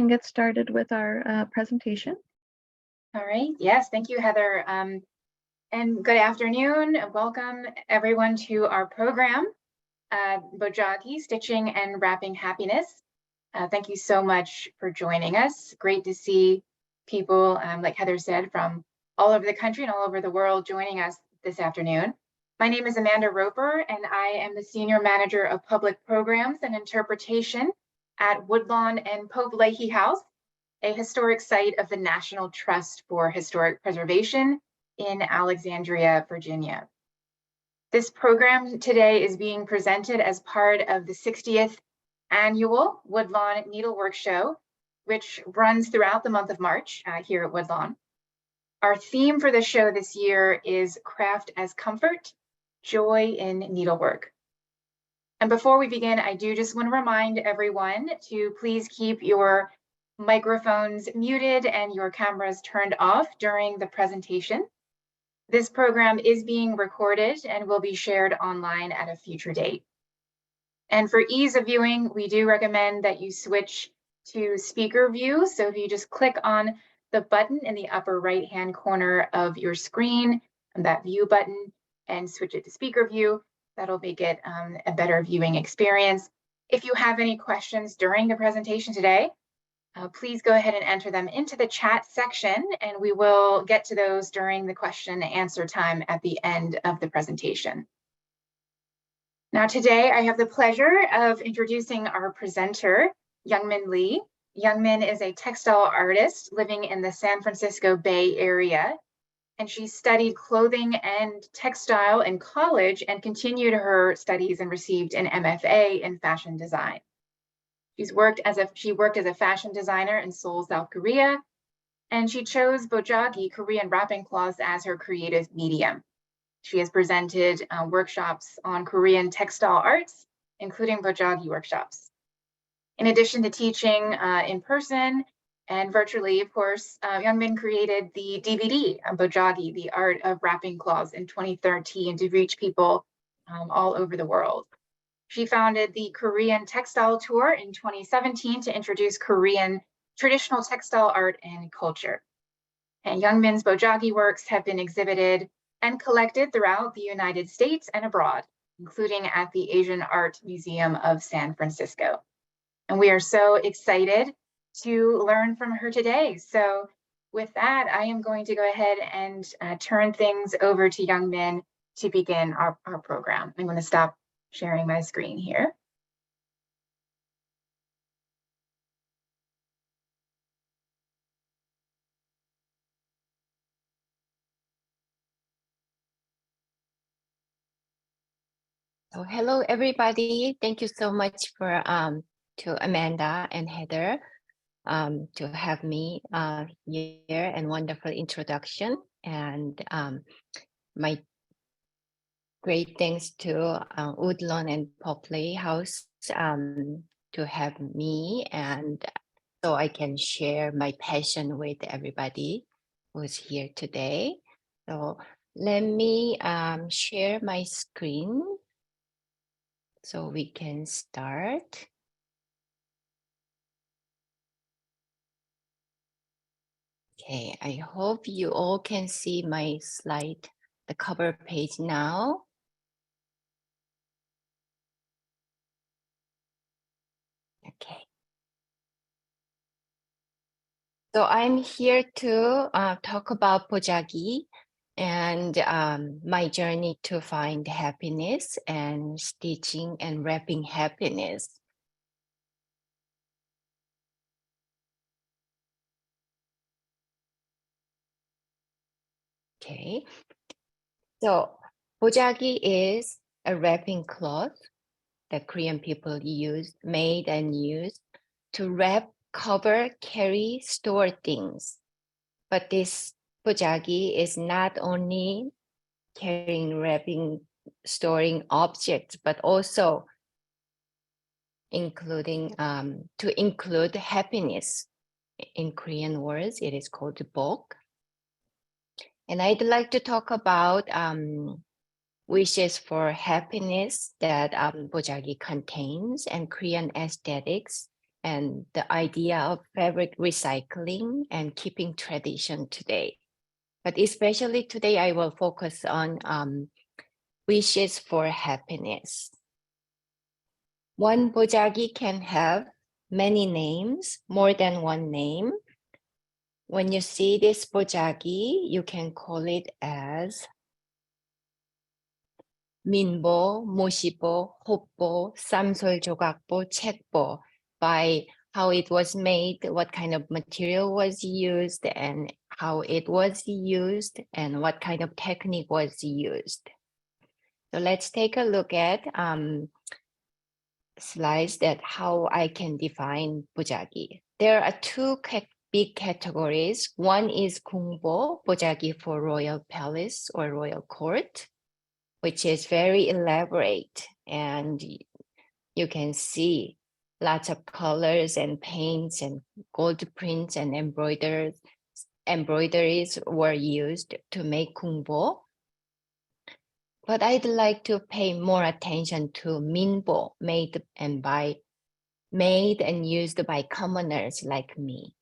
And get started with our presentation. All right. Yes, thank you, Heather. And good afternoon. Welcome everyone to our program, Bojagi, Stitching and Wrapping Happiness. Thank you so much for joining us. Great to see people, like Heather said, from all over the country and all over the world joining us this afternoon. My name is Amanda Roper, and I am the Senior Manager of Public Programs and Interpretation at Woodlawn and Pope-Leighey House, a historic site of the National Trust for Historic Preservation in Alexandria, Virginia. This program today is being presented as part of the 60th annual Woodlawn Needlework Show, which runs throughout the month of March here at Woodlawn. Our theme for the show this year is Craft as Comfort, Joy in Needlework. And before we begin, I do just want to remind everyone to please keep your microphones muted and your cameras turned off during the presentation. This program is being recorded and will be shared online at a future date. And for ease of viewing, we do recommend that you switch to speaker view. So if you just click on the button in the upper right-hand corner of your screen, and that view button, and switch it to speaker view, that'll make it a better viewing experience. If you have any questions during the presentation today, please go ahead and enter them into the chat section, and we will get to those during the question and answer time at the end of the presentation. Now today I have the pleasure of introducing our presenter, Youngmin Lee. Youngmin is a textile artist living in the San Francisco Bay Area, and she studied clothing and textile in college and continued her studies and received an MFA in fashion design. She worked as a fashion designer in Seoul, South Korea, and she chose Bojagi, Korean wrapping cloths, as her creative medium. She has presented workshops on Korean textile arts, including Bojagi workshops. In addition to teaching in person and virtually, of course, Youngmin created the DVD on Bojagi, the art of wrapping cloths, in 2013 to reach people all over the world. She founded the Korean Textile Tour in 2017 to introduce Korean traditional textile art and culture. And Youngmin's Bojagi works have been exhibited and collected throughout the United States and abroad, including at the Asian Art Museum of San Francisco. And we are so excited to learn from her today. So with that, I am going to go ahead and turn things over to Youngmin to begin our program. I'm going to stop sharing my screen here. So hello, everybody. Thank you so much for to Amanda and Heather to have me here, and wonderful introduction. And my great thanks to Woodlawn and Pope-Leighey House to have me, and so I can share my passion with everybody who's here today. So let me share my screen so we can start. Okay, I hope you all can see my slide, the cover page now. Okay. So I'm here to talk about Bojagi and my journey to find happiness and stitching and wrapping happiness. Okay, so Bojagi is a wrapping cloth that Korean people made and used to wrap, cover, carry, store things. But this Bojagi is not only carrying, wrapping, storing objects, but also including to include happiness. In Korean words, it is called bok. And I'd like to talk about wishes for happiness that Bojagi contains, and Korean aesthetics and the idea of fabric recycling and keeping tradition today. But especially today, I will focus on wishes for happiness. One bojagi can have many names, more than one name. When you see this bojagi, you can call it as 민보, 모시보, 호보, 쌈솔 조각보, 책보, by how it was made, what kind of material was used, and how it was used, and what kind of technique was used. So let's take a look at slides that how I can define bojagi. There are two big categories. One is 궁보, bojagi for royal palace or royal court, which is very elaborate, and you can see lots of colors and paints and gold prints and embroideries were used to make 궁보. But I'd like to pay more attention to 민보, made and used by commoners like me.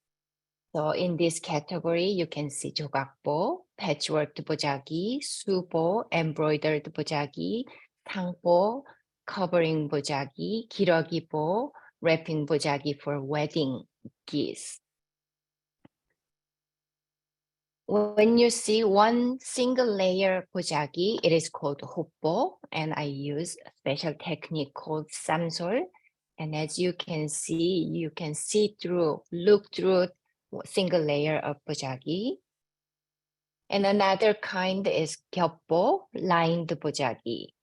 So in this category, you can see 조각보, patchwork bojagi, 수보, embroidered bojagi, 상보, covering bojagi, 기러기보, wrapping bojagi for wedding gifts. When you see one single layer bojagi, it is called hopbo, and I use a special technique called samsol. And as you can see look through single layer of bojagi. And another kind is 겹보, lined bojagi.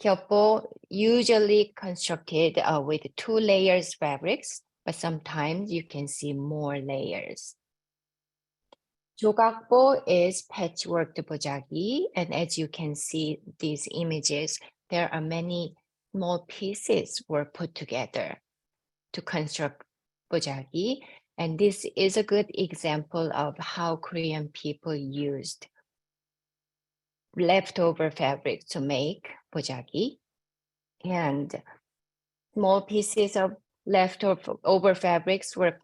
겹보 usually constructed with 2 layers fabrics, but sometimes you can see more layers. 조각보 is patchwork bojagi, and as you can see these images, there are many small pieces were put together to construct bojagi, and this is a good example of how Korean people used leftover fabric to make bojagi, and small pieces of leftover fabrics were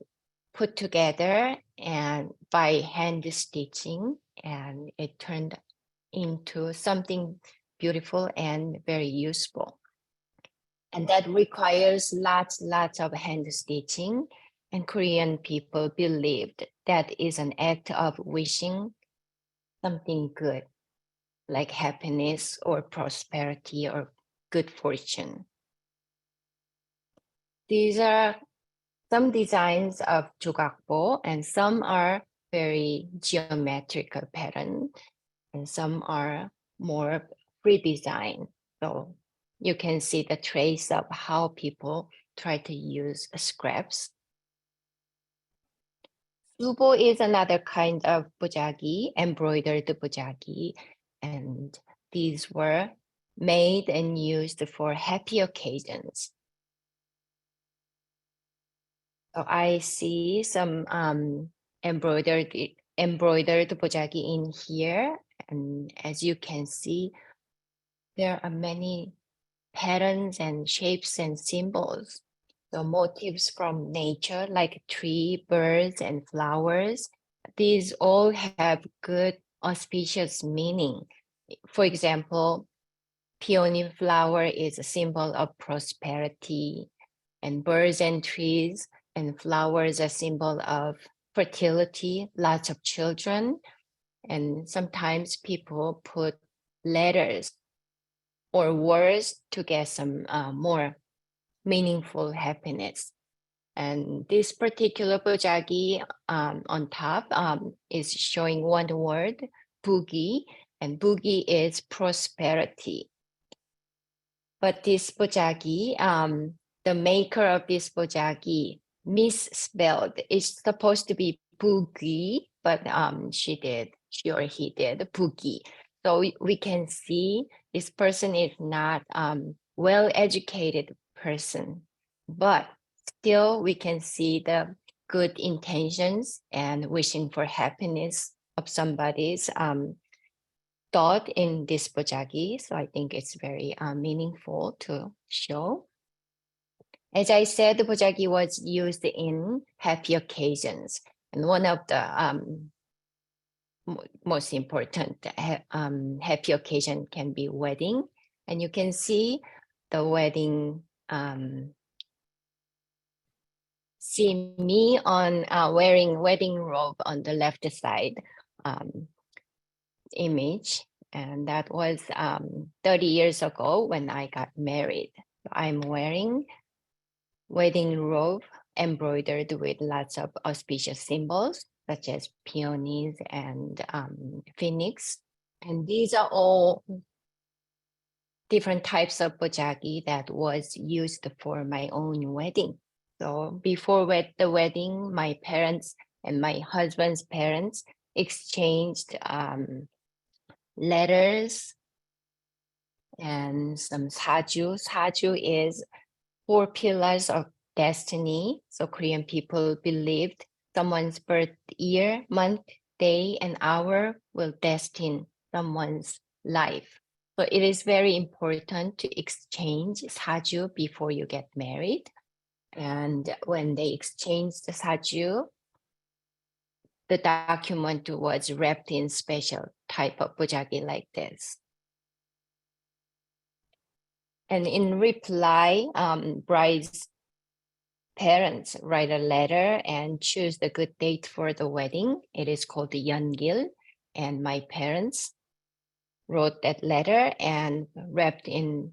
put together and by hand stitching, and it turned into something beautiful and very useful. And that requires lots of hand stitching, and Korean people believed that is an act of wishing something good, like happiness or prosperity or good fortune. These are some designs of 조각보, and some are very geometrical pattern, and some are more free design. So you can see the trace of how people try to use scraps. 수보 is another kind of bojagi, embroidered bojagi, and these were made and used for happy occasions. So I see some embroidered bojagi in here, and as you can see, there are many patterns and shapes and symbols. So motifs from nature like tree, birds, and flowers. These all have good auspicious meaning. For example, peony flower is a symbol of prosperity, and birds and trees and flowers are symbol of fertility, lots of children. And sometimes people put letters or words to get some more meaningful happiness. And this particular bojagi on top is showing one word, bugi, and bugi is prosperity. But this bojagi, the maker of this bojagi misspelled. It's supposed to be bugi, but she or he did bugi. So we can see this person is not well-educated person, but still we can see the good intentions and wishing for happiness of somebody's thought in this bojagi. So I think it's very meaningful to show. As I said, the Bojagi was used in happy occasions. And one of the most important happy occasion can be wedding. And you can see the wedding, see me on wearing wedding robe on the left side image. And that was 30 years ago when I got married. I'm wearing wedding robe embroidered with lots of auspicious symbols such as peonies and phoenix. And these are all different types of bojagi that was used for my own wedding. So before the wedding, my parents and my husband's parents exchanged letters and some saju. Saju is 4 pillars of destiny. So Korean people believed someone's birth year, month, day, and hour will destine someone's life. So it is very important to exchange saju before you get married. And when they exchanged the saju, the document was wrapped in special type of bojagi like this. And in reply, bride's parents write a letter and choose the good date for the wedding. It is called the Yeongil. And my parents wrote that letter and wrapped in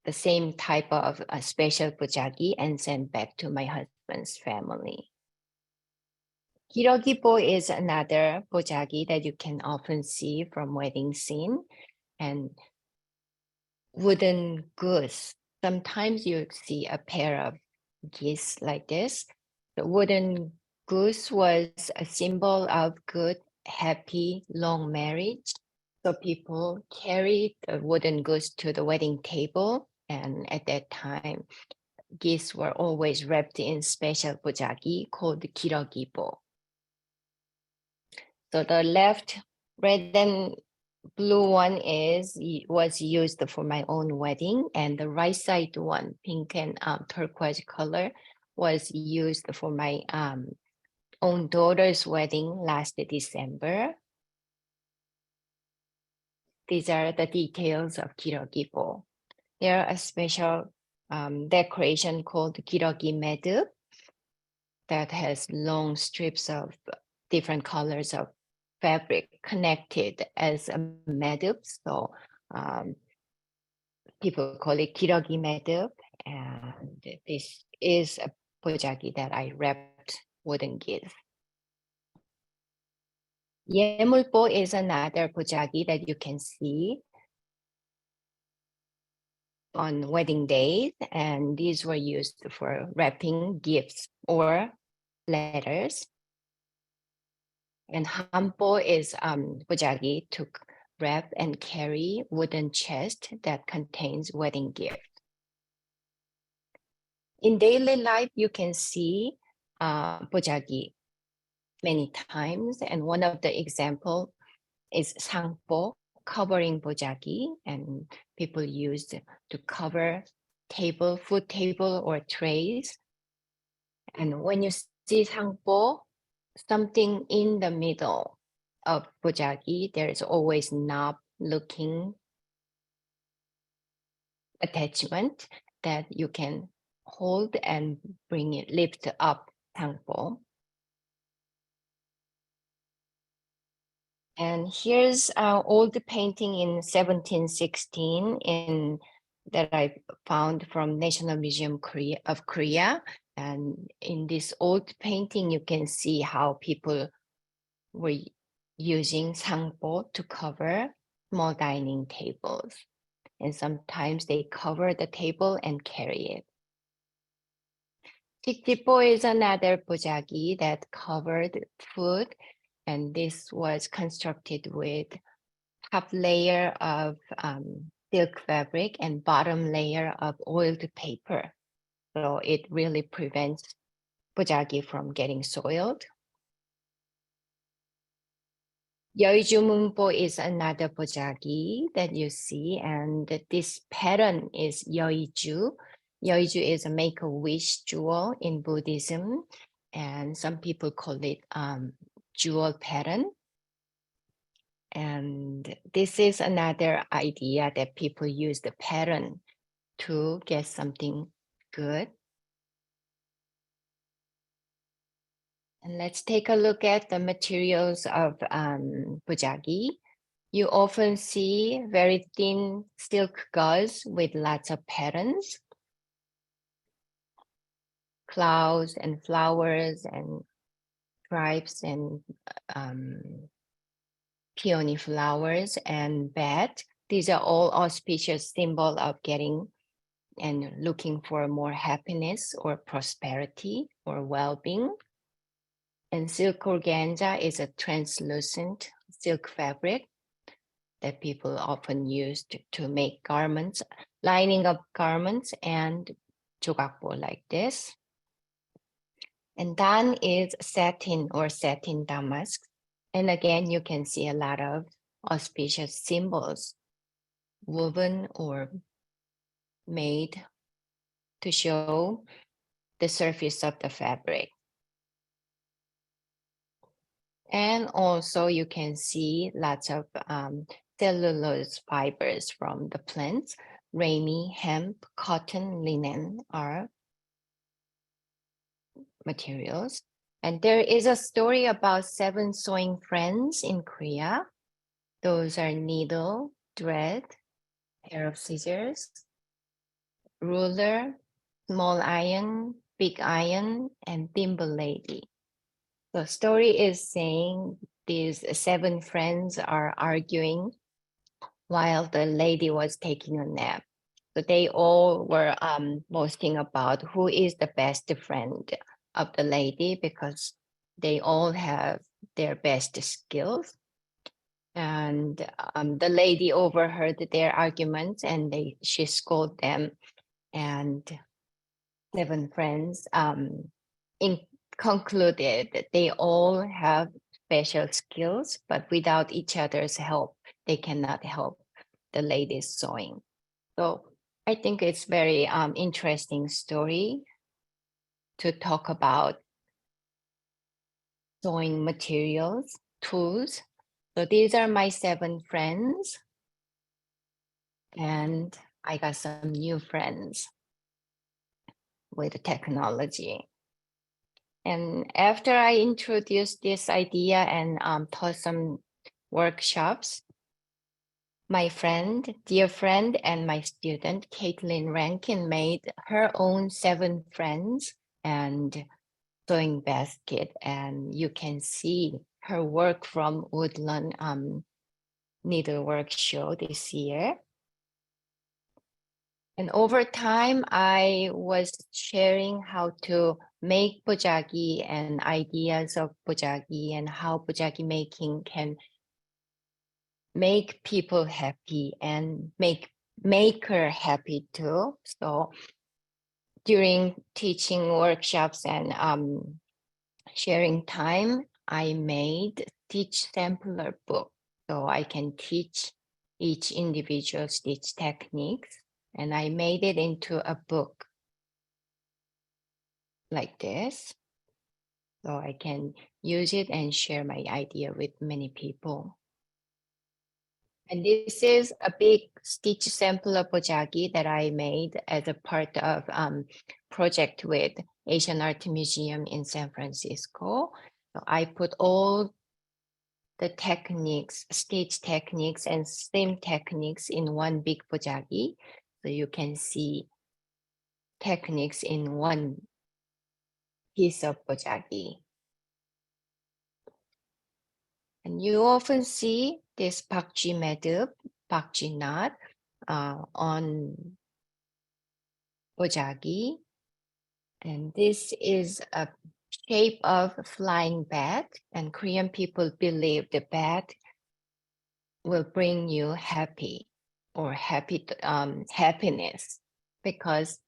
the same type of a special bojagi and sent back to my husband's family. Kirogibo is another bojagi that you can often see from wedding scene, and wooden goose. Sometimes you see a pair of geese like this. The wooden goose was a symbol of good, happy, long marriage. So people carried the wooden goose to the wedding table. And at that time, geese were always wrapped in special bojagi called kirogibo. So the left red and blue one was used for my own wedding, and the right side one, pink and turquoise color, was used for my own daughter's wedding last December. These are the details of kirogibo. There are a special decoration called kirogi medu that has long strips of different colors of fabric connected as a medu. So people call it kirogi medu. And this is a bojagi that I wrapped wooden geese. Yemulpo is another bojagi that you can see on wedding days, and these were used for wrapping gifts or letters. And hampo is bojagi to wrap and carry wooden chest that contains wedding gift. In daily life, you can see bojagi many times, and one of the example is sangpo, covering bojagi, and people used to cover table, food table or trays. And when you see sangpo, something in the middle of bojagi, there is always knob looking attachment that you can hold and bring it, lift up sangpo. And here's an old painting in 1716 that I found from National Museum of Korea. And in this old painting, you can see how people were using sangpo to cover small dining tables. And sometimes they cover the table and carry it. Tikjipo is another bojagi that covered food, and this was constructed with top layer of silk fabric and bottom layer of oiled paper. So it really prevents bojagi from getting soiled. Yeojumungpo is another bojagi that you see, and this pattern is Yeoju. Yeoju is a make-a-wish jewel in Buddhism, and some people call it jewel pattern. And this is another idea that people use the pattern to get something good. And let's take a look at the materials of Bojagi. You often see very thin silk gauze with lots of patterns, clouds and flowers and stripes and peony flowers and bat. These are all auspicious symbols of getting and looking for more happiness or prosperity or well-being. And silk organza is a translucent silk fabric that people often use to make garments, lining up garments and jogakbo like this. And dan is satin or satin damask. And again, you can see a lot of auspicious symbols woven or made to show the surface of the fabric. And also you can see lots of cellulose fibers from the plants. Rami, hemp, cotton, linen are materials. And there is a story about 7 sewing friends in Korea. Those are needle, thread, pair of scissors, ruler, small iron, big iron, and thimble lady. The story is saying these 7 friends are arguing while the lady was taking a nap. So they all were boasting about who is the best friend of the lady because they all have their best skills. And the lady overheard their arguments and she scolded them. And 7 friends concluded that they all have special skills, but without each other's help, they cannot help the lady's sewing. So I think it's very interesting story to talk about sewing materials, tools. So these are my 7 friends. And I got some new friends with technology. And after I introduced this idea and taught some workshops, my friend, dear friend, and my student, Caitlin Rankin, made her own 7 friends and sewing basket. And you can see her work from Woodland Needlework Show this year. And over time, I was sharing how to make bojagi and ideas of bojagi and how bojagi making can make people happy and make maker happy too. So during teaching workshops and sharing time, I made stitch sampler book. So I can teach each individual stitch techniques. And I made it into a book like this. So I can use it and share my idea with many people. And this is a big stitch sample of bojagi that I made as a part of project with Asian Art Museum in San Francisco. So I put all the techniques, stitch techniques and seam techniques in one big bojagi. So you can see techniques in one piece of bojagi. And you often see this pakji medup, pakji knot on bojagi. And this is a shape of flying bat. And Korean people believe the bat will bring you happy or happiness because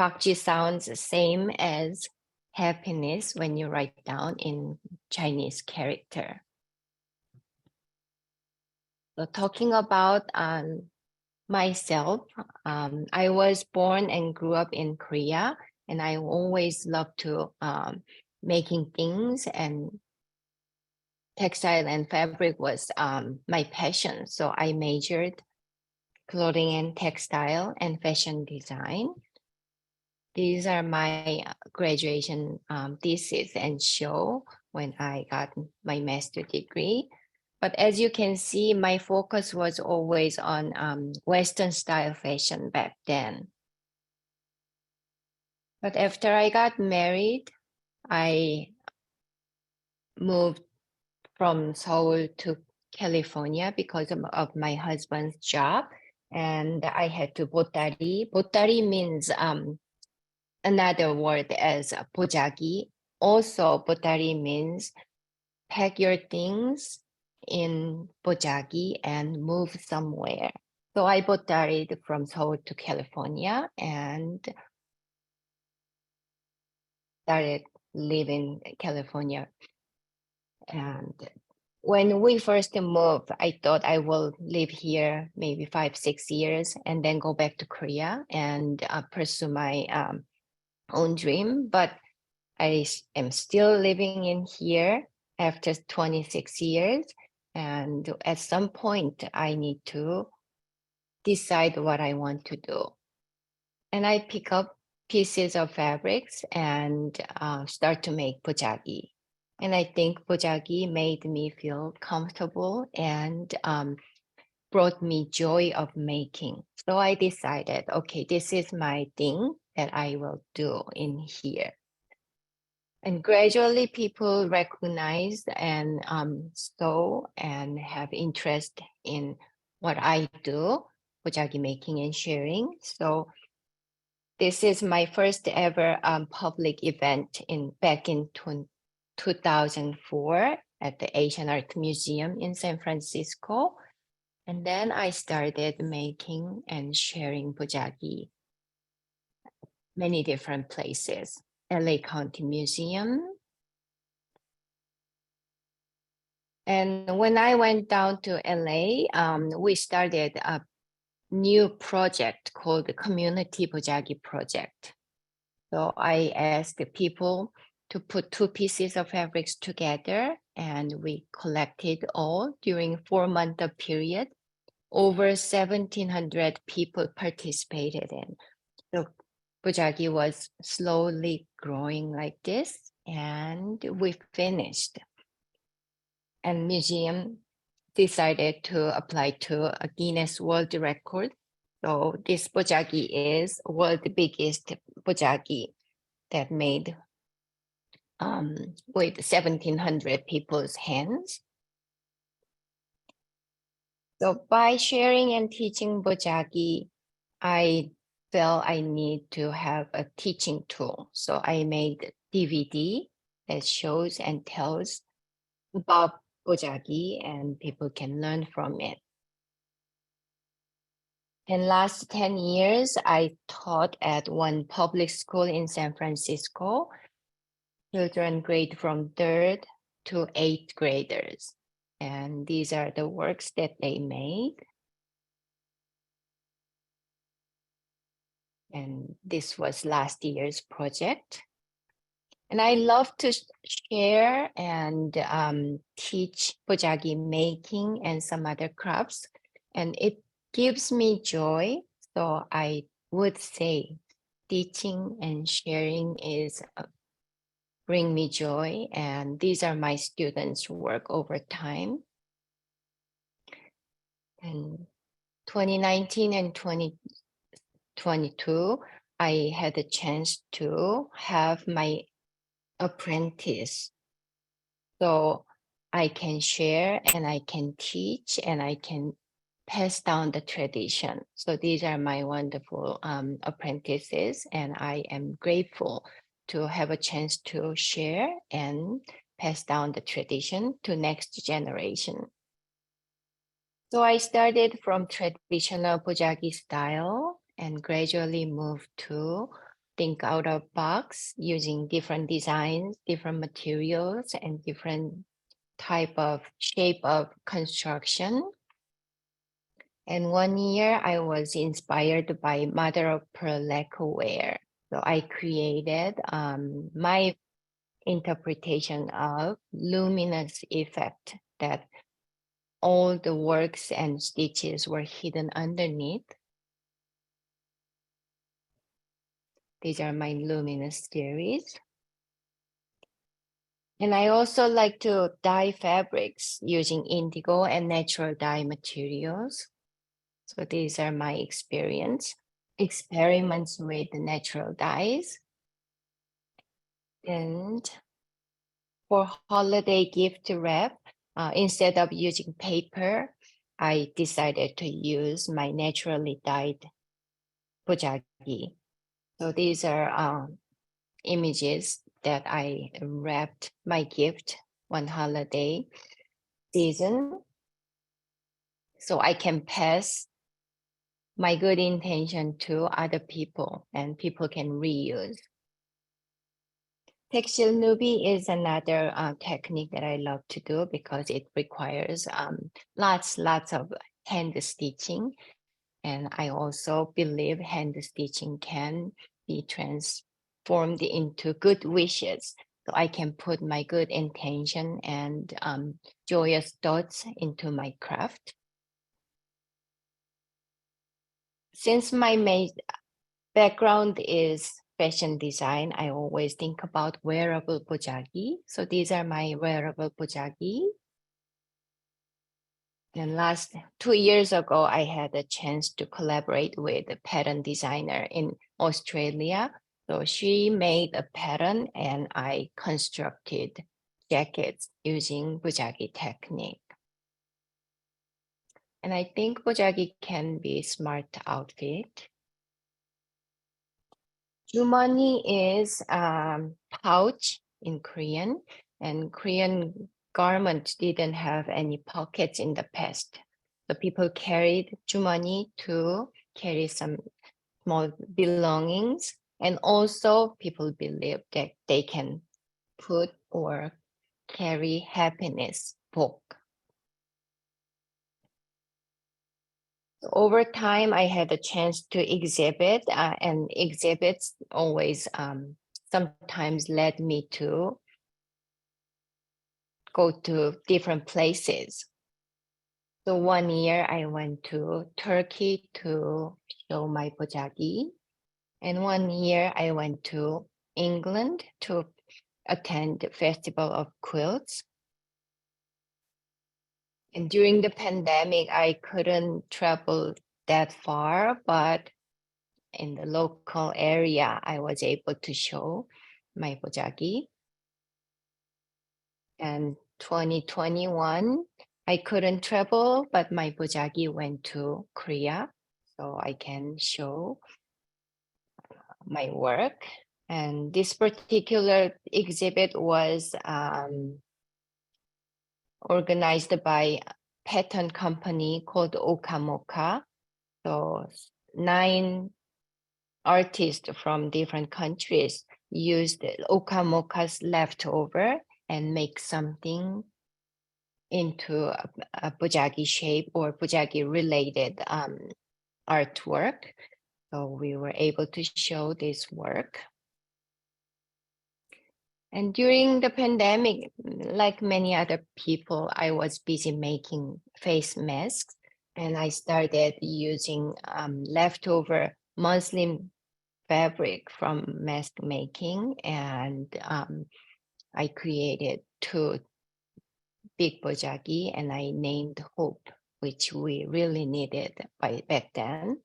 pakji sounds the same as happiness when you write down in Chinese character. So talking about myself, I was born and grew up in Korea, and I always loved to making things, and textile and fabric was my passion. So I majored clothing and textile and fashion design. These are my graduation thesis and show when I got my master's degree. But as you can see, my focus was always on Western style fashion back then. But after I got married, I moved from Seoul to California because of my husband's job. And I had to botari. Botari means another word as bojagi. Also, botari means pack your things in bojagi and move somewhere. So I botaried from Seoul to California and started living in California. And when we first moved, I thought I will live here maybe 5-6 years and then go back to Korea and pursue my own dream. But I am still living in here after 26 years. And at some point, I need to decide what I want to do. And I pick up pieces of fabrics and start to make bojagi. And I think bojagi made me feel comfortable and brought me joy of making. So I decided, okay, this is my thing that I will do in here. And gradually people recognize and saw and have interest in what I do, bojagi making and sharing. So this is my first ever public event back in 2004 at the Asian Art Museum in San Francisco. And then I started making and sharing bojagi many different places. LA County Museum. And when I went down to LA, we started a new project called the Community Bojagi Project. So I asked the people to put 2 pieces of fabrics together, and we collected all during 4-month period. Over 1,700 people participated in. So Bojagi was slowly growing like this, and we finished. And museum decided to apply to a Guinness World Record. So this bojagi is world biggest bojagi that made with 1,700 people's hands. So by sharing and teaching bojagi, I felt I need to have a teaching tool. So I made DVD that shows and tells about bojagi and people can learn from it. In last 10 years, I taught at one public school in San Francisco. Children grade from 3rd to 8th graders. And these are the works that they made. And this was last year's project. And I love to share and teach bojagi making and some other crafts. And it gives me joy. So I would say teaching and sharing is bring me joy. And these are my students' work over time. And 2019 and 2022, I had a chance to have my apprentice. So I can share and I can teach and I can pass down the tradition. So these are my wonderful apprentices, and I am grateful to have a chance to share and pass down the tradition to next generation. So I started from traditional bojagi style and gradually moved to think out of box using different designs, different materials, and different type of shape of construction. And 1 year I was inspired by mother of pearl lacquerware. So I created my interpretation of luminous effect, that all the works and stitches were hidden underneath. These are my luminous series. And I also like to dye fabrics using indigo and natural dye materials. So these are my experiments with the natural dyes. And for holiday gift wrap, instead of using paper, I decided to use my naturally dyed Bojagi. So these are images that I wrapped my gift one holiday season, so I can pass my good intention to other people and people can reuse. Textile newbie is another technique that I love to do because it requires lots of hand stitching. And I also believe hand stitching can be transformed into good wishes. So I can put my good intention and joyous thoughts into my craft. Since my background is fashion design, I always think about wearable Bojagi. So these are my wearable Bojagi. And last 2 years ago, I had a chance to collaborate with a pattern designer in Australia. So she made a pattern and I constructed jackets using Bojagi technique. And I think Bojagi can be a smart outfit. Jumani is pouch in Korean, and Korean garment didn't have any pockets in the past. So people carried jumani to carry some small belongings, and also people believe that they can put or carry happiness book. Over time, I had a chance to exhibit, and exhibits always sometimes led me to go to different places. So 1 year I went to Turkey to show my Bojagi, and 1 year I went to England to attend the Festival of Quilts. And during the pandemic, I couldn't travel that far, but in the local area, I was able to show my Bojagi. And 2021, I couldn't travel, but my Bojagi went to Korea, so I can show my work. And this particular exhibit was organized by a pattern company called Okamoka. So 9 artists from different countries used Okamoka's leftover and make something into a Bojagi shape or Bojagi related artwork. So we were able to show this work. And during the pandemic, like many other people, I was busy making face masks, and I started using leftover muslin fabric from mask making, and I created 2 big Bojagi, and I named Hope, which we really needed back then.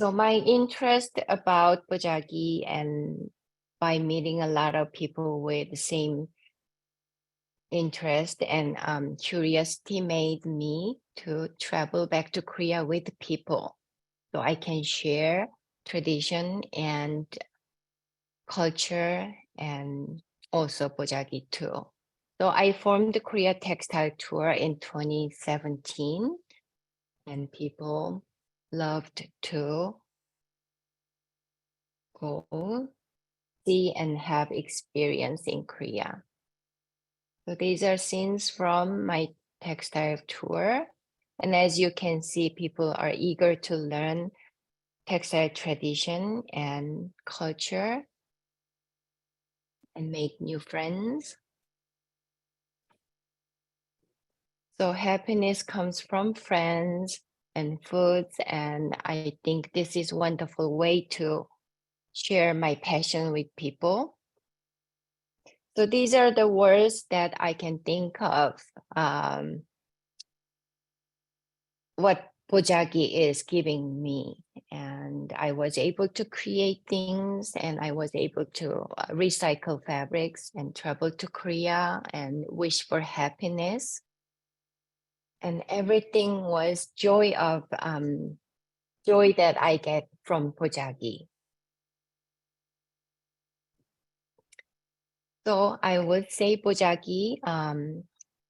So my interest about Bojagi, and by meeting a lot of people with the same interest and curiosity, made me to travel back to Korea with people, so I can share tradition and culture and also Bojagi too. So I formed the Korea Textile Tour in 2017, and people loved to go see and have experience in Korea. So these are scenes from my textile tour. And as you can see, people are eager to learn textile tradition and culture and make new friends. So happiness comes from friends and foods, and I think this is a wonderful way to share my passion with people. So these are the words that I can think of, what Bojagi is giving me. And I was able to create things, and I was able to recycle fabrics and travel to Korea and wish for happiness. And everything was joy that I get from Bojagi. So I would say Bojagi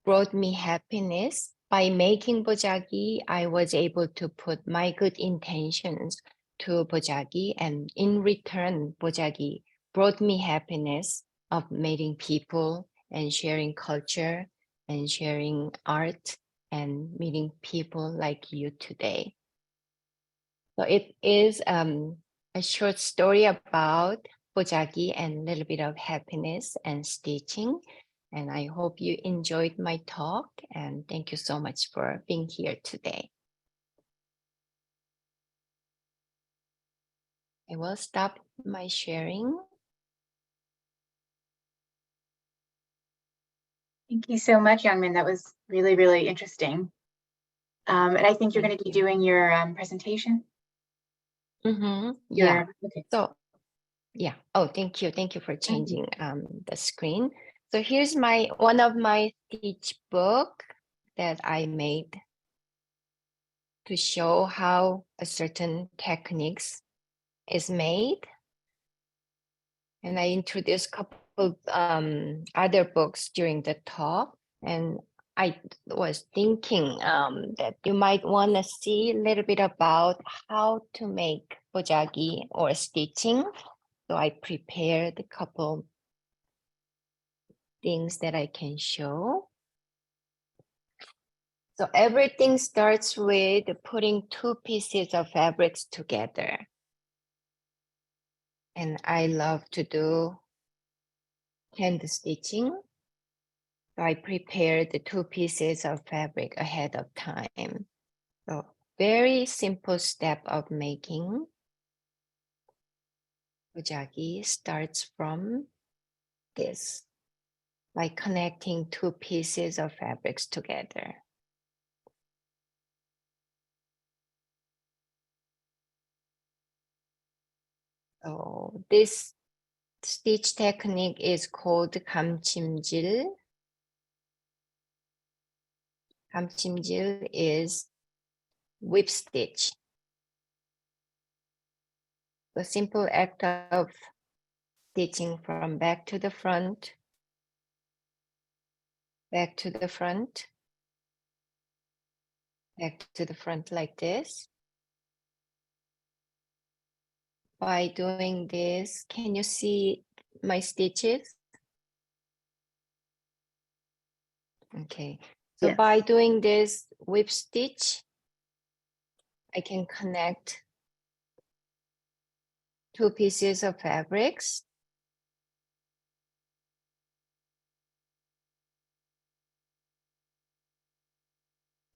brought me happiness. By making Bojagi, I was able to put my good intentions to Bojagi, and in return, Bojagi brought me happiness of meeting people and sharing culture and sharing art and meeting people like you today. So it is a short story about Bojagi and a little bit of happiness and stitching. And I hope you enjoyed my talk, and thank you so much for being here today. I will stop my sharing. Thank you so much, Youngmin. That was really, really interesting. And I think you're going to be doing your presentation. Yeah. Okay. So, yeah. Oh, thank you. Thank you for changing the screen. So here's one of my stitch book that I made to show how a certain techniques is made. And I introduced a couple of other books during the talk. And I was thinking that you might want to see a little bit about how to make bojagi or stitching. So I prepared a couple things that I can show. So everything starts with putting two pieces of fabrics together. And I love to do hand stitching. So I prepared the two pieces of fabric ahead of time. So very simple step of making bojagi starts from this, by connecting two pieces of fabrics together. So this stitch technique is called Kamchimjil. Kamchimjil is whip stitch. The simple act of stitching from back to the front, back to the front, back to the front like this. By doing this, can you see my stitches? Okay, so Yes. by doing this whip stitch, I can connect two pieces of fabrics.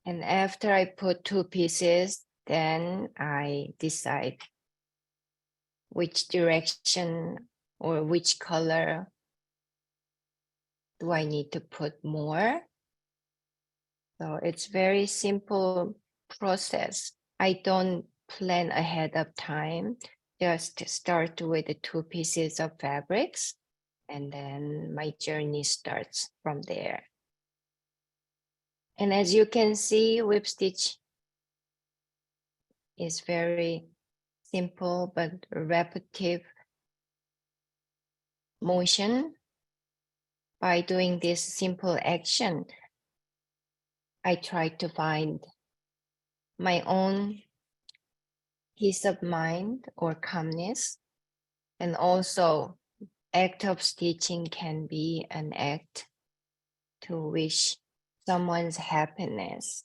And after I put two pieces, then I decide which direction or which color do I need to put more. So it's very simple process. I don't plan ahead of time, just start with the two pieces of fabrics, and then my journey starts from there. And as you can see, whip stitch is very simple but repetitive motion. By doing this simple action, I try to find my own peace of mind or calmness. And also, act of stitching can be an act to wish someone's happiness.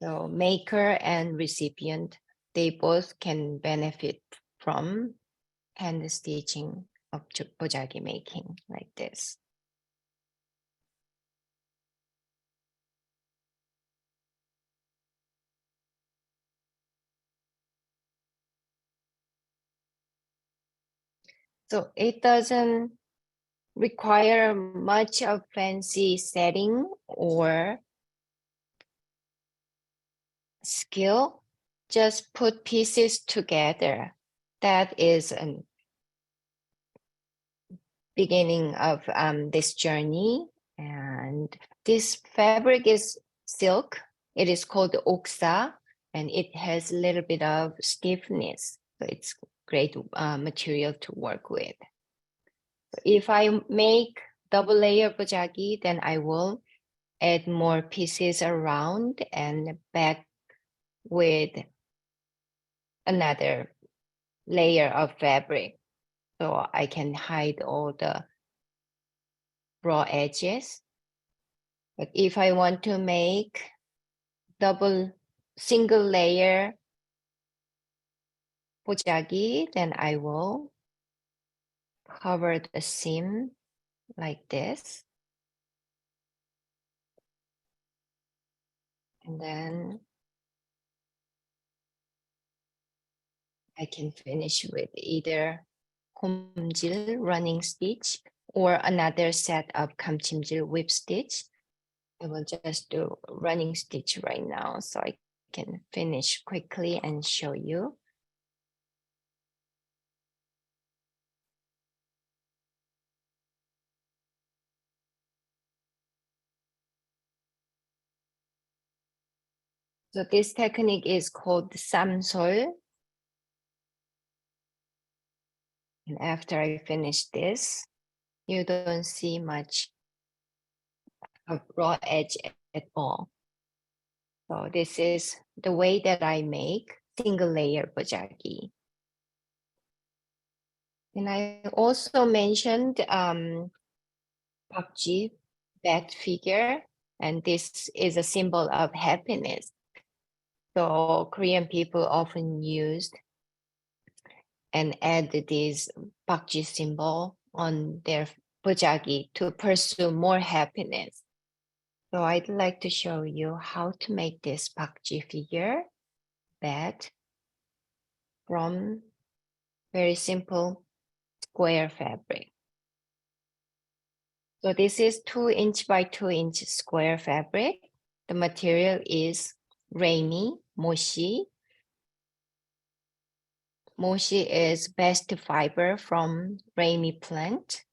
So maker and recipient, they both can benefit from hand stitching of Bojagi making like this. So it doesn't require much of fancy setting or skill. Just put pieces together. That is a beginning of this journey. And this fabric is silk. It is called oksa, and it has a little bit of stiffness. So it's great material to work with. If I make double layer bojagi, then I will add more pieces around and back with another layer of fabric. So I can hide all the raw edges. But if I want to make single layer bojagi, then I will cover the seam like this. And then I can finish with either Kamchimjil running stitch or another set of Kamchimjil whip stitch. I will just do running stitch right now so I can finish quickly and show you. So this technique is called samsol. And after I finish this, you don't see much of raw edge at all. So this is the way that I make single layer bojagi. And I also mentioned Pakji, bat figure, and this is a symbol of happiness. So Korean people often used and add this Pakji symbol on their bojagi to pursue more happiness. So I'd like to show you how to make this Pakji figure bat from very simple square fabric. So this is 2" by 2" square fabric. The material is rainy, moshi. Moshi is best fiber from rainy plant.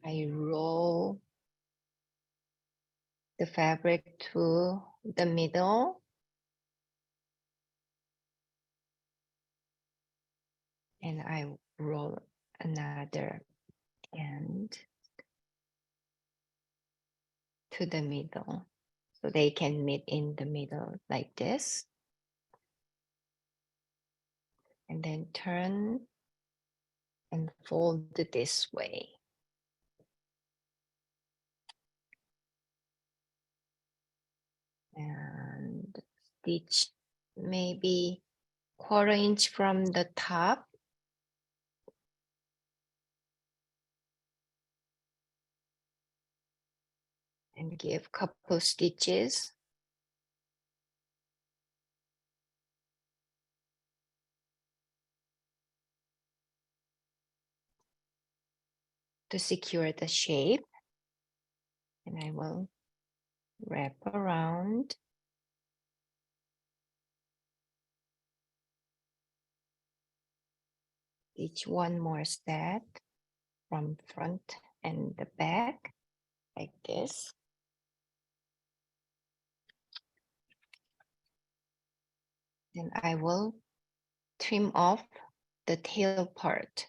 I roll the fabric to the middle. And I roll another end to the middle. So they can meet in the middle like this. And then turn and fold this way. And stitch maybe 1/4 inch from the top. And give couple stitches. To secure the shape. And I will wrap around. Each one more set from front and the back like this. Then I will trim off the tail part.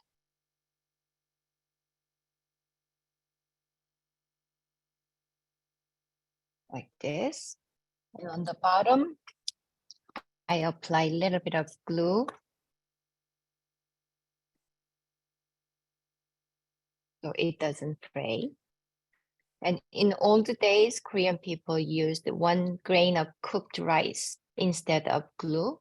Like this. And on the bottom, I apply a little bit of glue. so it doesn't fray. And in old days, Korean people used 1 grain of cooked rice instead of glue.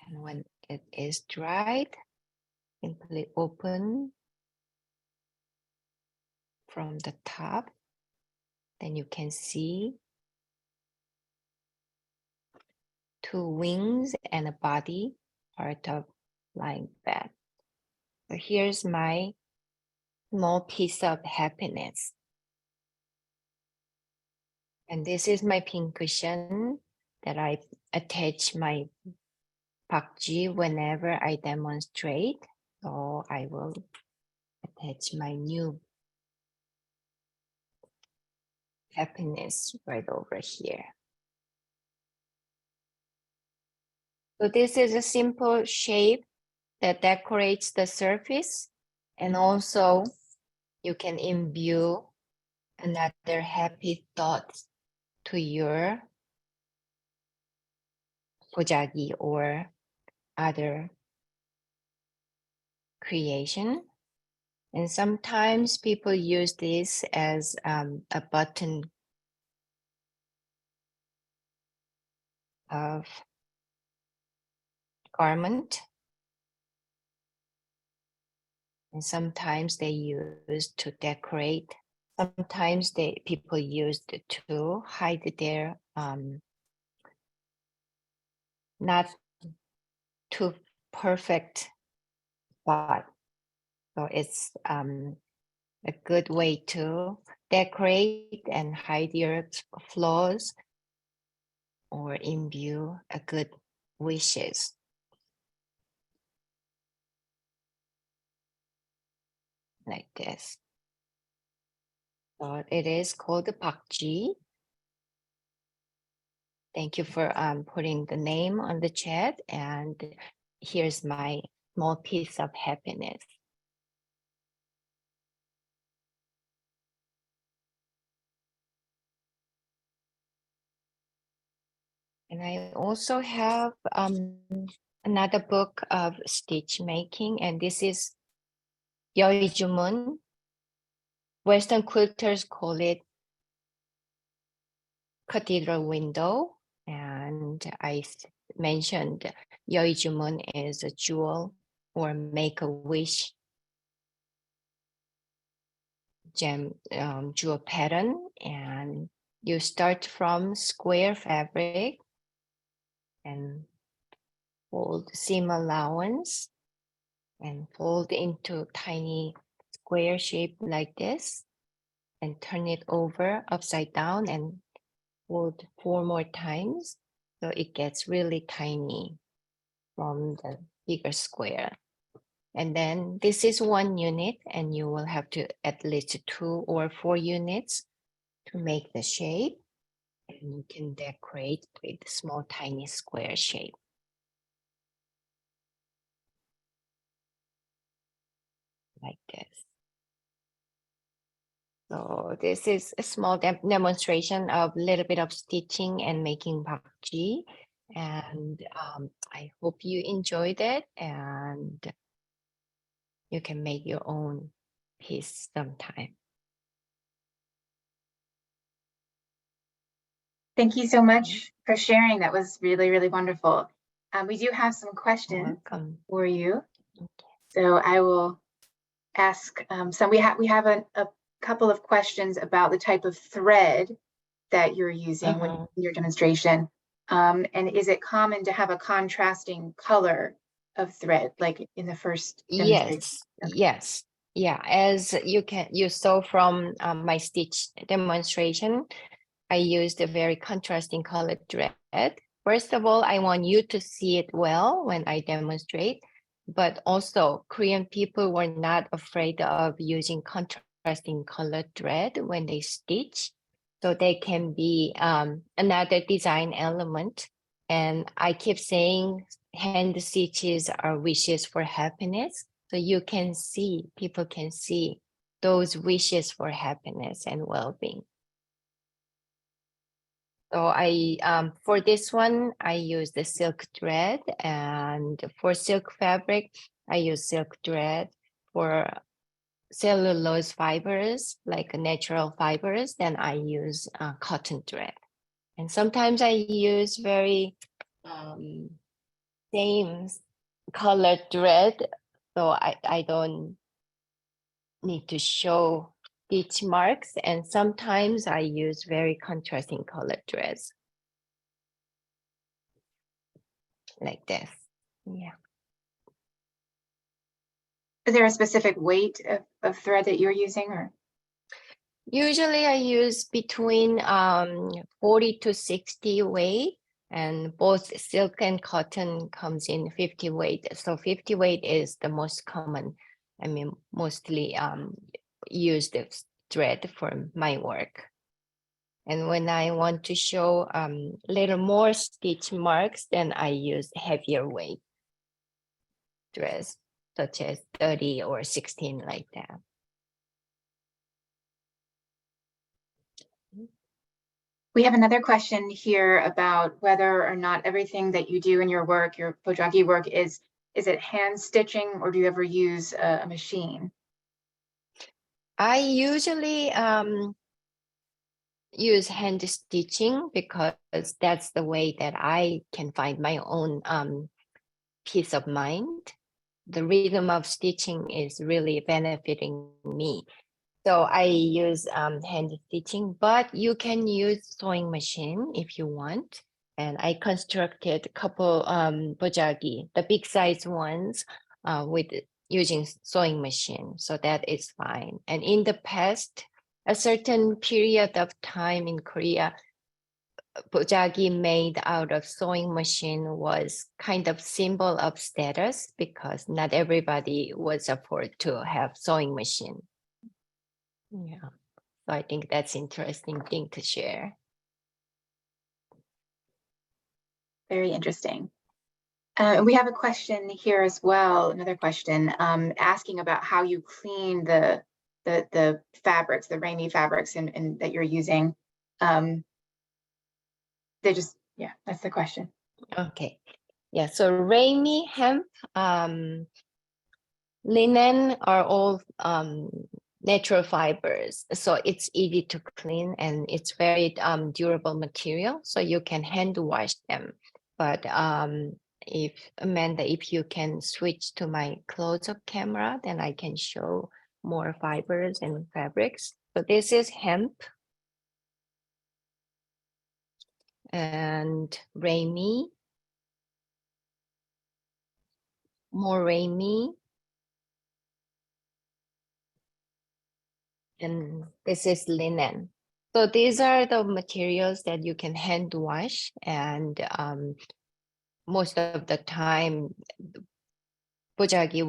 And when it is dried, simply open from the top. Then you can see 2 wings and a body part of flying bat. So here's my small piece of happiness. And this is my pin cushion that I attach my Bojagi whenever I demonstrate. So I will attach my new happiness right over here. So this is a simple shape that decorates the surface, and also you can imbue another happy thought to your Bojagi or other creation. And sometimes people use this as a button of garment. And sometimes they use to decorate. Sometimes people use it to hide their not too perfect spot. So it's a good way to decorate and hide your flaws or imbue a good wishes. Like this. So it is called the Bojagi. Thank you for putting the name on the chat, and here's my small piece of happiness. And I also have another book of stitch making, and this is Yeojumun. Western quilters call it Cathedral window, and I mentioned Yeojumun is a jewel or make a wish gem jewel pattern, and you start from square fabric and fold seam allowance and fold into tiny square shape like this and turn it over upside down and fold 4 more times so it gets really tiny from the bigger square. And then this is 1 unit, and you will have to at least 2 or 4 units to make the shape. And you can decorate with small tiny square shape. Like this. So this is a small demonstration of a little bit of stitching and making Bojagi. And I hope you enjoyed it, and you can make your own piece sometime. Thank you so much for sharing. That was really, really wonderful. We do have some questions Welcome. for you. Okay. So I will ask some. We have a couple of questions about the type of thread that you're using when in your demonstration. And is it common to have a contrasting color of thread, like in the first demonstration? Yes, yes. Yeah, as you saw from my stitch demonstration, I used a very contrasting colored thread. First of all, I want you to see it well when I demonstrate, but also Korean people were not afraid of using contrasting colored thread when they stitch. So they can be another design element. And I keep saying hand stitches are wishes for happiness. So you can see, people can see those wishes for happiness and well-being. So I for this one, I use the silk thread, and for silk fabric, I use silk thread. For cellulose fibers, like natural fibers, then I use cotton thread. And sometimes I use very same colored thread, so I don't need to show stitch marks. And sometimes I use very contrasting colored threads, like this. Yeah. Is there a specific weight of thread that you're using, or? Usually I use between 40 to 60 weight, and both silk and cotton comes in 50 weight. So 50 weight is the most common, I mean, mostly used thread for my work. And when I want to show little more stitch marks, then I use heavier weight threads, such as 30 or 16, like that. We have another question here about whether or not everything that you do in your work, your Bojagi work, is it hand stitching, or do you ever use a machine? I usually use hand stitching because that's the way that I can find my own peace of mind. The rhythm of stitching is really benefiting me. So I use hand stitching, but you can use sewing machine if you want. And I constructed a couple Bojagi, the big size ones, with using sewing machine. So that is fine. And in the past, a certain period of time in Korea, Bojagi made out of sewing machine was kind of symbol of status because not everybody was afford to have sewing machine. Yeah, so I think that's interesting thing to share. Very interesting. We have a question here as well, another question, asking about how you clean the fabrics, the rainy fabrics and that you're using. They just, yeah, that's the question. Okay, yeah, so rainy hemp, linen are all natural fibers, so it's easy to clean and it's very durable material, so you can hand wash them. But if Amanda, if you can switch to my close-up camera, then I can show more fibers and fabrics. So this is hemp and ramie, more ramie. And this is linen. So these are the materials that you can hand wash, and most of the time, Bojagi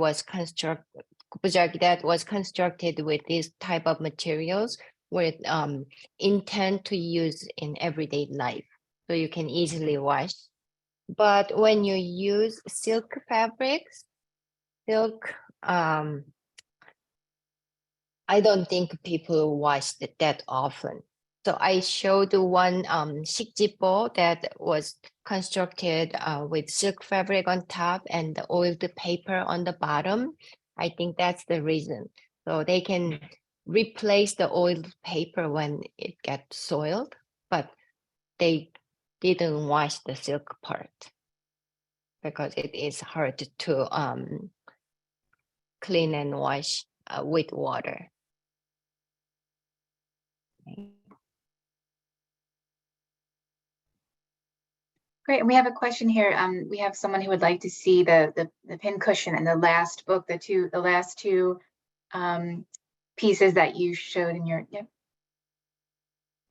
that was constructed with these type of materials with intent to use in everyday life, so you can easily wash. But when you use silk fabrics, silk, I don't think people wash it that often. So I showed one 식지보 that was constructed with silk fabric on top and the oiled paper on the bottom. I think that's the reason. So they can replace the oiled paper when it gets soiled, but they didn't wash the silk part because it is hard to clean and wash with water. Great, and we have a question here. We have someone who would like to see the pin cushion in the last book, the last two pieces that you showed in your, yep.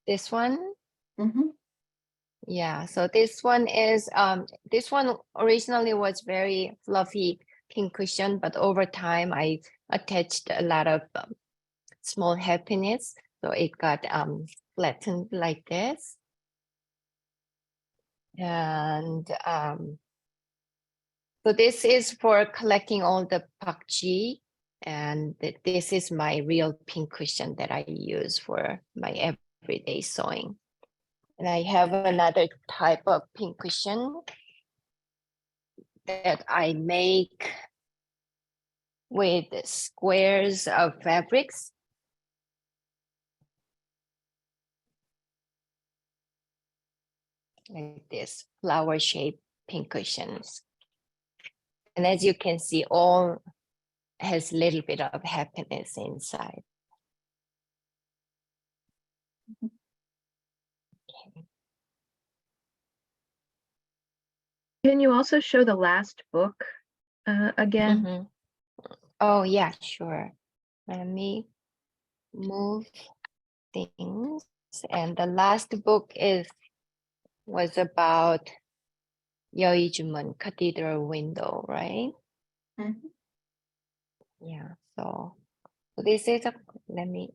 This one? Mm-hmm. Yeah, so this one is this one originally was very fluffy pin cushion, but over time I attached a lot of small happiness, so it got flattened like this. And so this is for collecting all the pakji, and this is my real pin cushion that I use for my everyday sewing. And I have another type of pin cushion that I make with squares of fabrics. Like this, flower-shaped pincushions. And as you can see, all has a little bit of happiness inside. Okay. Can you also show the last book again? Mhm. Oh, yeah, sure. Let me move things. And the last book was about Youngmin Cathedral window, right? Mhm. Yeah, so this is let me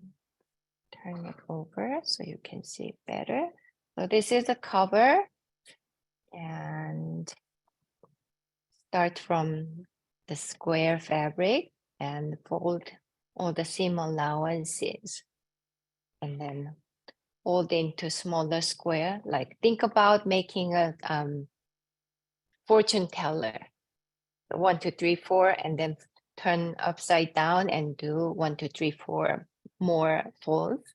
turn it over so you can see it better. So this is a cover, and start from the square fabric and fold all the seam allowances, and then fold into smaller square. Like think about making a fortune teller, 1, 2, 3, 4, and then turn upside down and do 1, 2, 3, 4 more folds.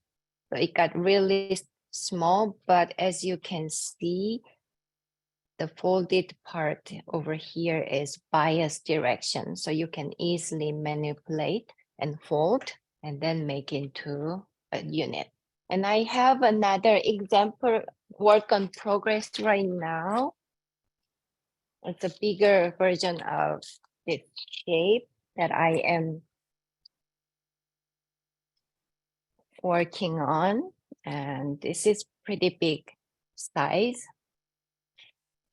So it got really small, but as you can see, the folded part over here is bias direction. So you can easily manipulate and fold and then make into a unit. And I have another example work on progress right now. It's a bigger version of this shape that I am working on. And this is pretty big size.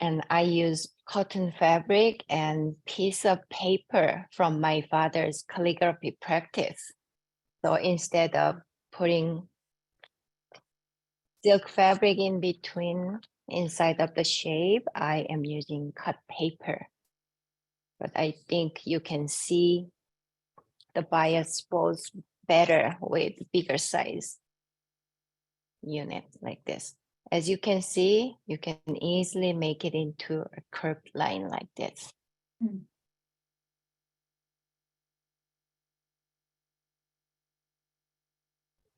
And I use cotton fabric and piece of paper from my father's calligraphy practice. So instead of putting silk fabric in between inside of the shape, I am using cut paper. But I think you can see the bias folds better with bigger size unit like this. As you can see, you can easily make it into a curved line like this. Mm.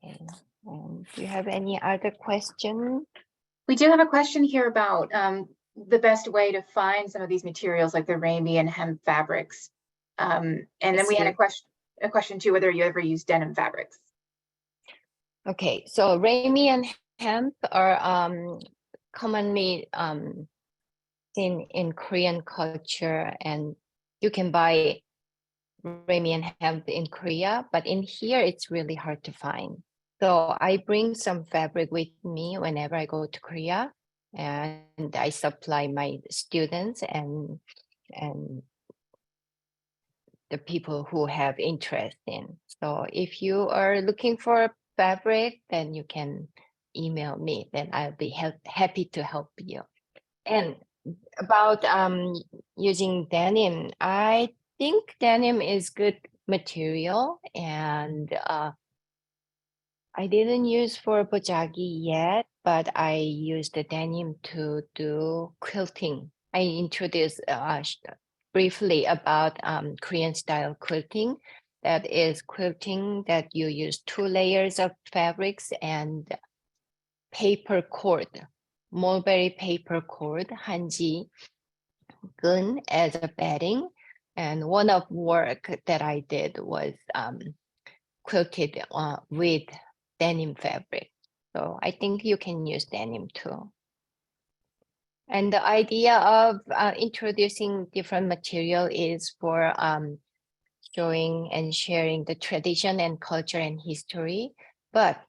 Okay. Do you have any other question? We do have a question here about the best way to find some of these materials like the ramie and hemp fabrics. And then we had a question too, whether you ever use denim fabrics. Okay, so ramie and hemp are commonly seen in Korean culture, and you can buy ramie and hemp in Korea, but in here it's really hard to find. So I bring some fabric with me whenever I go to Korea, and I supply my students and the people who have interest in. So if you are looking for fabric, then you can email me, then I'll be happy to help you. And about using denim, I think denim is good material, and I didn't use for Bojagi yet, but I used the denim to do quilting. I introduced briefly about Korean style quilting. That is quilting that you use 2 layers of fabrics and paper cord, mulberry paper cord, hanji gun as a bedding. And one of work that I did was quilted with denim fabric. So I think you can use denim too. And the idea of introducing different material is for showing and sharing the tradition and culture and history. But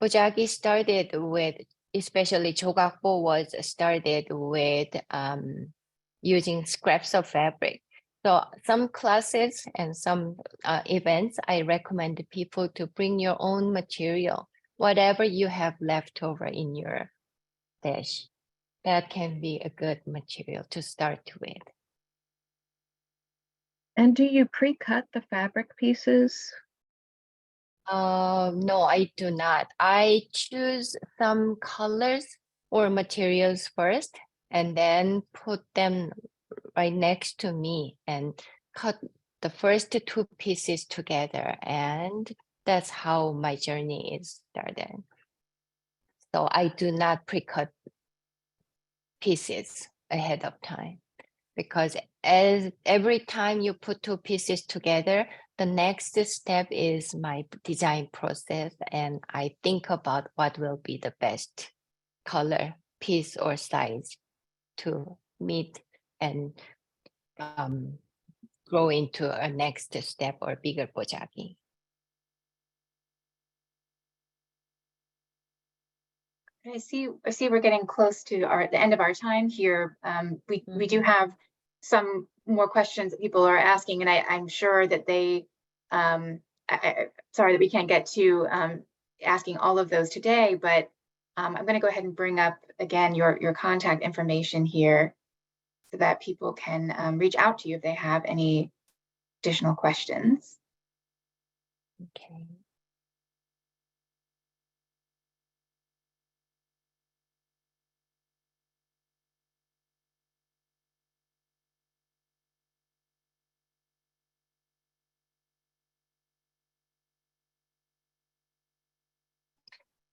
Bojagi started with, especially Jogakbo was started with using scraps of fabric. So some classes and some events, I recommend people to bring your own material, whatever you have left over in your dish. That can be a good material to start with. And do you pre-cut the fabric pieces? No, I do not. I choose some colors or materials first and then put them right next to me and cut the first two pieces together, and that's how my journey is started. So I do not pre-cut pieces ahead of time, because as every time you put two pieces together, the next step is my design process, and I think about what will be the best color, piece, or size to meet and grow into a next step or bigger bojagi. I see we're getting close to the end of our time here. We do have some more questions that people are asking, and I'm sure that they, sorry that we can't get to asking all of those today, but I'm going to go ahead and bring up again your contact information here so that people can reach out to you if they have any additional questions. Okay.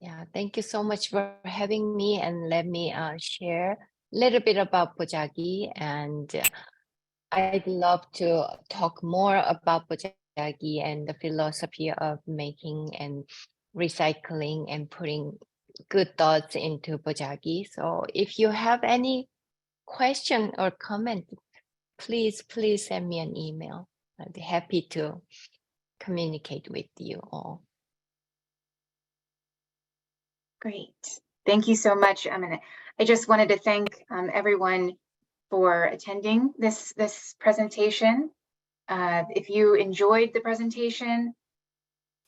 Yeah, thank you so much for having me, and let me share a little bit about Bojagi. And I'd love to talk more about Bojagi and the philosophy of making and recycling and putting good thoughts into Bojagi. So if you have any question or comment, please send me an email. I'd be happy to communicate with you all. Great. Thank you so much. I just wanted to thank everyone for attending this presentation. If you enjoyed the presentation,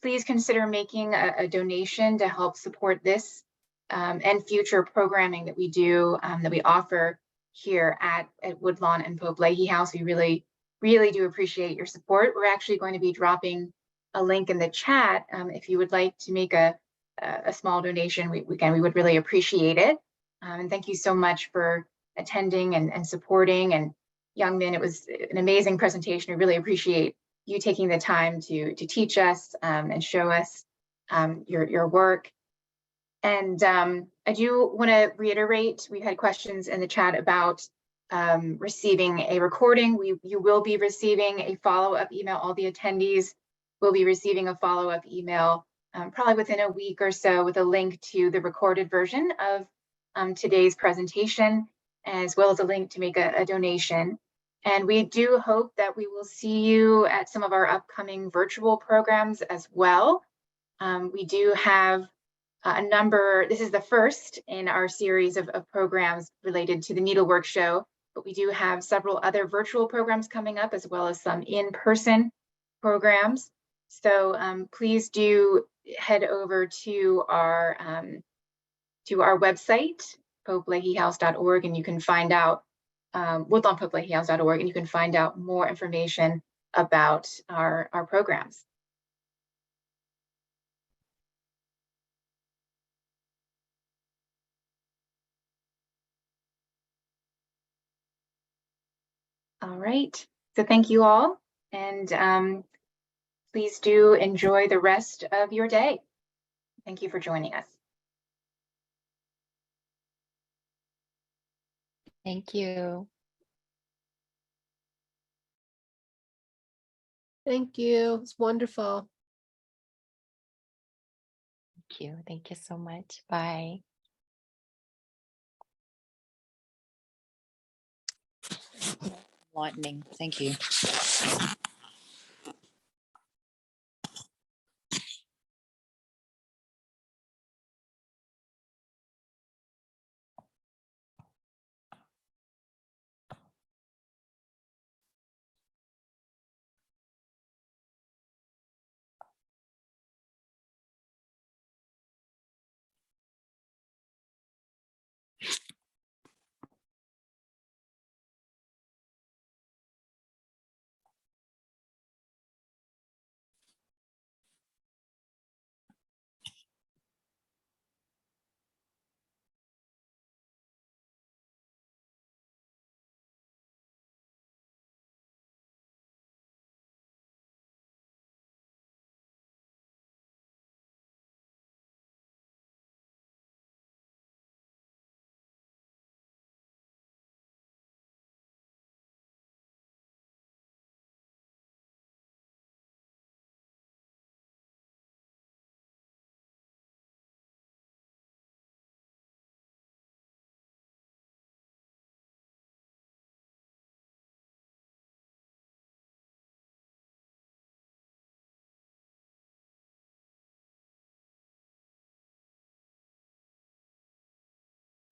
please consider making a donation to help support this and future programming that we do, that we offer here at Woodlawn and Pope-Leighey House. We really do appreciate your support. We're actually going to be dropping a link in the chat if you would like to make a small donation. We would really appreciate it. And thank you so much for attending and supporting. And Youngmin, it was an amazing presentation. We really appreciate you taking the time to teach us and show us your work. And I do want to reiterate, we've had questions in the chat about receiving a recording. You will be receiving a follow-up email. All the attendees will be receiving a follow-up email probably within a week or so with a link to the recorded version of today's presentation, as well as a link to make a donation. And we do hope that we will see you at some of our upcoming virtual programs as well. We do have a number, this is the first in our series of programs related to the Needlework Show, but we do have several other virtual programs coming up, as well as some in-person programs. So please do head over to our website, Pope-Leigheyhouse.org, and you can find out woodlawnpope-leigheyhouse.org, and you can find out more information about our programs. All right, so thank you all, and please do enjoy the rest of your day. Thank you for joining us. Thank you. Thank you. It's wonderful. Thank you. Thank you so much. Bye. Enlightening. Thank you.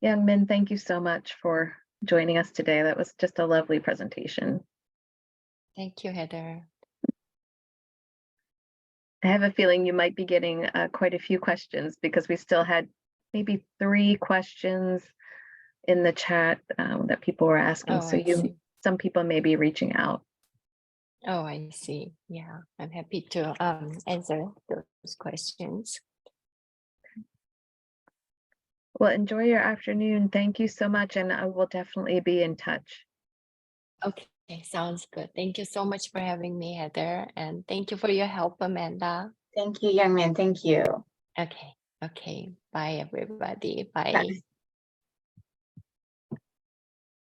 Youngmin, thank you so much for joining us today. That was just a lovely presentation. Thank you, Heather. I have a feeling you might be getting quite a few questions because we still had maybe 3 questions in the chat that people were asking. Oh, So I see. some people may be reaching out. Oh, I see. Yeah, I'm happy to answer those questions. Well, enjoy your afternoon. Thank you so much. And I will definitely be in touch. Okay, sounds good. Thank you so much for having me, Heather. And thank you for your help, Amanda. Thank you, Youngmin. Thank you. Okay, okay. Bye, everybody. Bye. Bye.